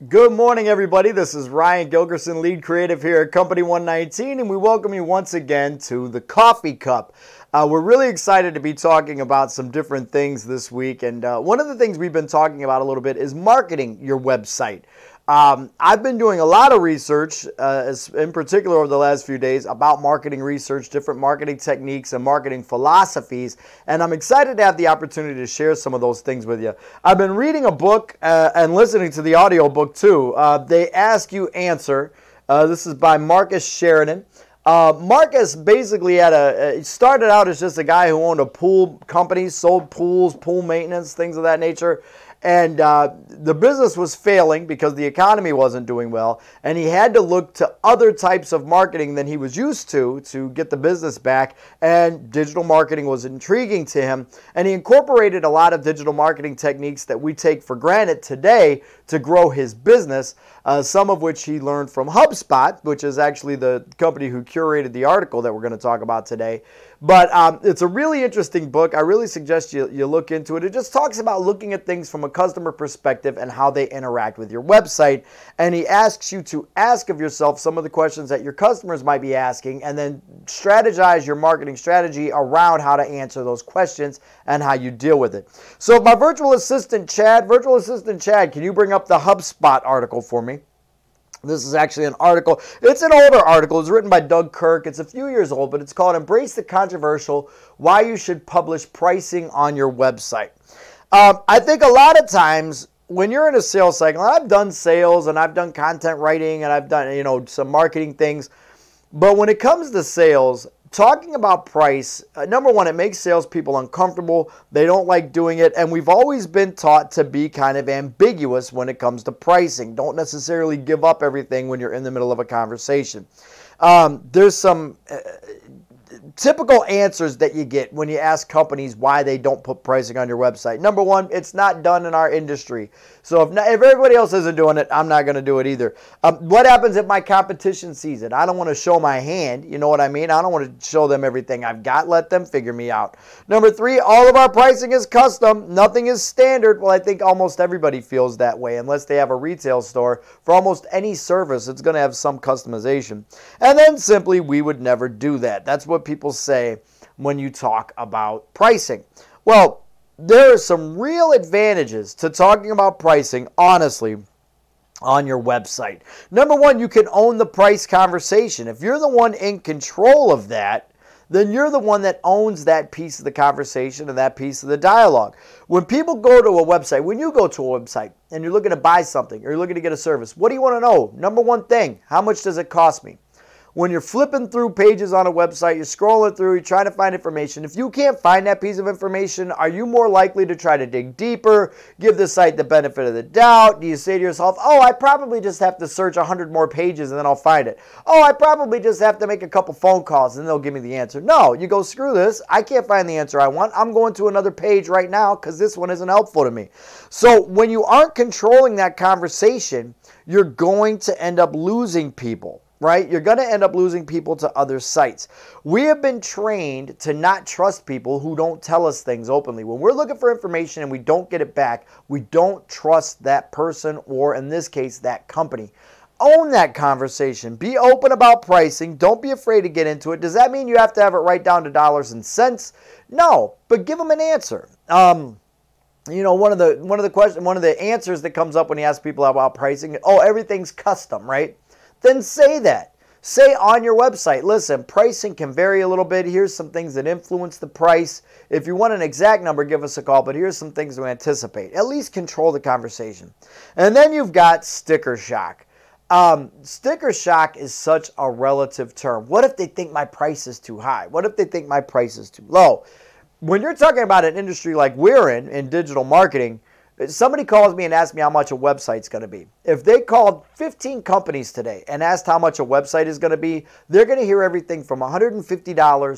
Good morning, everybody. This is Ryan Gilgerson, lead creative here at Company 119, and we welcome you once again to the Coffee Cup. We're really excited to be talking about some different things this week, and one of the things we've been talking about a little bit is marketing your website. I've been doing a lot of research, in particular over the last few days, about marketing research, different marketing techniques and marketing philosophies, and I'm excited to have the opportunity to share some of those things with you. I've been reading a book and listening to the audio book too. They Ask You Answer. This is by Marcus Sheridan. Marcus basically started out as just a guy who owned a pool company, sold pools, pool maintenance, things of that nature. And the business was failing because the economy wasn't doing well, and he had to look to other types of marketing than he was used to get the business back, and digital marketing was intriguing to him, and he incorporated a lot of digital marketing techniques that we take for granted today to grow his business, some of which he learned from HubSpot, which is actually the company who curated the article that we're going to talk about today. But it's a really interesting book. I really suggest you look into it. It just talks about looking at things from a customer perspective and how they interact with your website. And he asks you to ask of yourself some of the questions that your customers might be asking, and then strategize your marketing strategy around how to answer those questions and how you deal with it. So my virtual assistant, Chad, can you bring up the HubSpot article for me? This is actually an article. It's an older article. It's written by Doug Kirk. It's a few years old, but it's called Embrace the Controversial, Why You Should Publish Pricing on Your Website. I think a lot of times when you're in a sales cycle, and I've done sales and I've done content writing and I've done, some marketing things, but when it comes to sales, talking about price, number one, it makes salespeople uncomfortable. They don't like doing it. And we've always been taught to be kind of ambiguous when it comes to pricing. Don't necessarily give up everything when you're in the middle of a conversation. There's some typical answers that you get when you ask companies why they don't put pricing on your website. Number one, it's not done in our industry. So if everybody else isn't doing it, I'm not going to do it either. What happens if my competition sees it? I don't want to show my hand. You know what I mean? I don't want to show them everything I've got. Let them figure me out. Number three, all of our pricing is custom. Nothing is standard. Well, I think almost everybody feels that way unless they have a retail store. For almost any service, it's going to have some customization. And then simply, we would never do that. That's what people say when you talk about pricing. Well, there are some real advantages to talking about pricing, honestly, on your website. Number one, you can own the price conversation. If you're the one in control of that, then you're the one that owns that piece of the conversation and that piece of the dialogue. When people go to a website, when you go to a website and you're looking to buy something or you're looking to get a service, what do you want to know? Number one thing, how much does it cost me? When you're flipping through pages on a website, you're scrolling through, you're trying to find information. If you can't find that piece of information, are you more likely to try to dig deeper, give the site the benefit of the doubt? Do you say to yourself, oh, I probably just have to search 100 more pages and then I'll find it. Oh, I probably just have to make a couple phone calls and they'll give me the answer. No, you go, screw this. I can't find the answer I want. I'm going to another page right now because this one isn't helpful to me. So when you aren't controlling that conversation, you're going to end up losing people. Right? You're going to end up losing people to other sites. We have been trained to not trust people who don't tell us things openly. When we're looking for information and we don't get it back, we don't trust that person or, in this case, that company. Own that conversation. Be open about pricing. Don't be afraid to get into it. Does that mean you have to have it right down to dollars and cents? No, but give them an answer. One of the answers that comes up when you ask people about pricing, oh, everything's custom, right? Then say that. Say on your website, listen, pricing can vary a little bit. Here's some things that influence the price. If you want an exact number, give us a call, but here's some things to anticipate. At least control the conversation. And then you've got sticker shock. Sticker shock is such a relative term. What if they think my price is too high? What if they think my price is too low? When you're talking about an industry like we're in digital marketing, somebody calls me and asks me how much a website's going to be. If they called 15 companies today and asked how much a website is going to be, they're going to hear everything from $150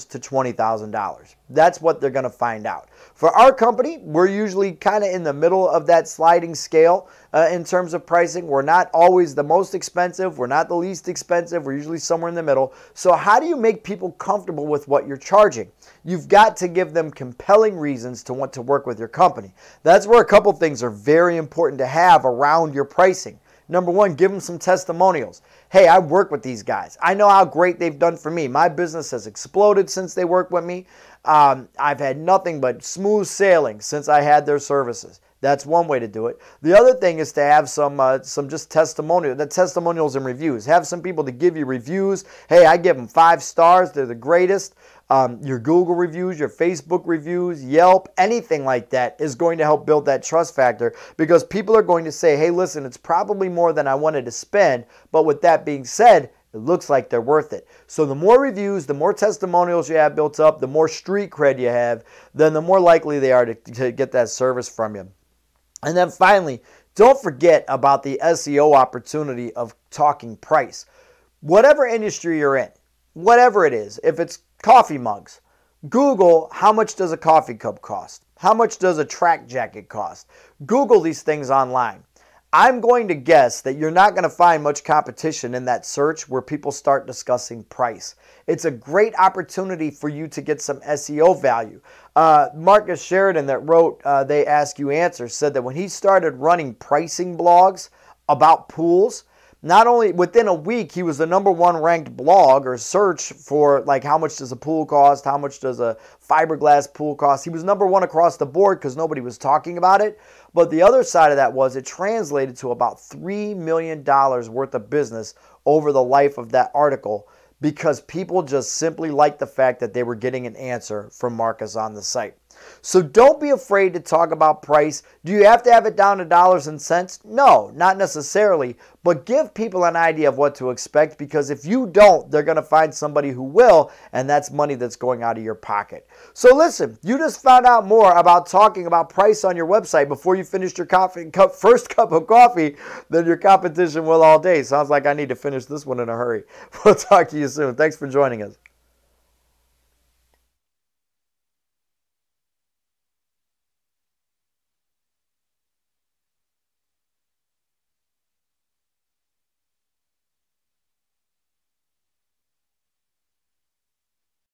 to $20,000. That's what they're going to find out. For our company, we're usually kind of in the middle of that sliding scale in terms of pricing. We're not always the most expensive. We're not the least expensive. We're usually somewhere in the middle. So how do you make people comfortable with what you're charging? You've got to give them compelling reasons to want to work with your company. That's where a couple things are very important to have around your pricing. Number one, give them some testimonials. Hey, I work with these guys. I know how great they've done for me. My business has exploded since they worked with me. I've had nothing but smooth sailing since I had their services. That's one way to do it. The other thing is to have some just testimonials and reviews. Have some people to give you reviews. Hey, I give them 5 stars. They're the greatest. Your Google reviews, your Facebook reviews, Yelp, anything like that is going to help build that trust factor, because people are going to say, hey, listen, it's probably more than I wanted to spend, but with that being said, it looks like they're worth it. So the more reviews, the more testimonials you have built up, the more street cred you have, then the more likely they are to get that service from you. And then finally, don't forget about the SEO opportunity of talking price. Whatever industry you're in, whatever it is, if it's coffee mugs, Google how much does a coffee cup cost? How much does a track jacket cost? Google these things online. I'm going to guess that you're not going to find much competition in that search where people start discussing price. It's a great opportunity for you to get some SEO value. Marcus Sheridan, that wrote They Ask You Answers, said that when he started running pricing blogs about pools, not only within a week, he was the #1 ranked blog or search for like how much does a pool cost, how much does a fiberglass pool cost. He was #1 across the board because nobody was talking about it. But the other side of that was it translated to about $3 million worth of business over the life of that article, because people just simply liked the fact that they were getting an answer from Marcus on the site. So don't be afraid to talk about price. Do you have to have it down to dollars and cents? No, not necessarily, but give people an idea of what to expect, because if you don't, they're going to find somebody who will, and that's money that's going out of your pocket. So listen, you just found out more about talking about price on your website before you finished your first cup of coffee than your competition will all day. Sounds like I need to finish this one in a hurry. We'll talk to you soon. Thanks for joining us.